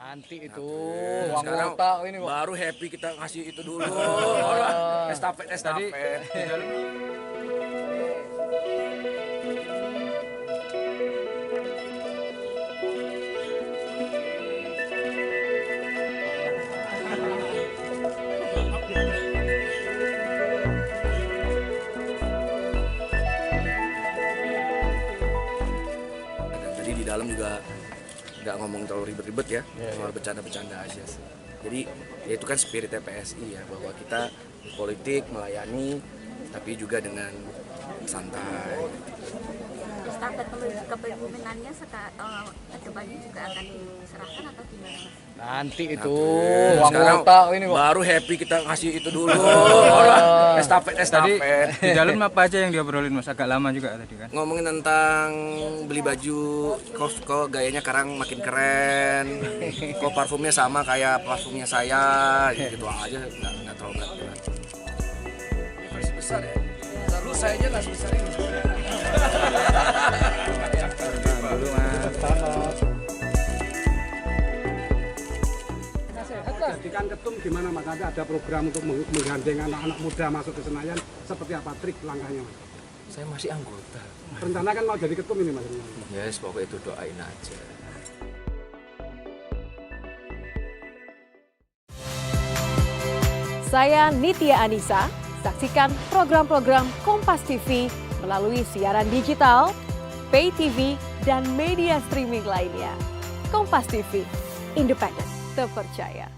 Nanti itu uang Sekarang kuota ini kok. baru happy kita ngasih itu dulu. Estafet. Dan tadi di dalam juga nggak ngomong terlalu ribet-ribet ya, cuma bercanda-bercanda aja sih. Jadi ya itu kan spirit PSI ya, bahwa kita politik melayani tapi juga dengan santai. Estafet kepemimpinannya kedepannya juga akan diserahkan atau gimana, Mas? Nanti itu uang Sekarang kuota ini kok. baru happy kita ngasih itu dulu. Estafet. Tadi di dalam apa aja yang diobrolin Mas? Agak lama juga tadi kan. Ngomongin tentang beli baju, kok gayanya sekarang makin keren, kok parfumnya sama kayak parfumnya saya, gitu aja, nggak terlalu berat. Versi besar ya, lalu saya aja nggak sebesar ini. Dulu Mas. Jadikan ketum gimana Mas? Ada program untuk menggandeng anak-anak muda masuk ke Senayan, seperti apa trik langkahnya Mas? Saya masih anggota. Rencana kan mau jadi ketum ini Mas? Ya, pokoknya itu doain aja. Saya Nitya Anissa, saksikan program-program Kompas TV melalui siaran digital, pay TV, dan media streaming lainnya. Kompas TV, independen, terpercaya.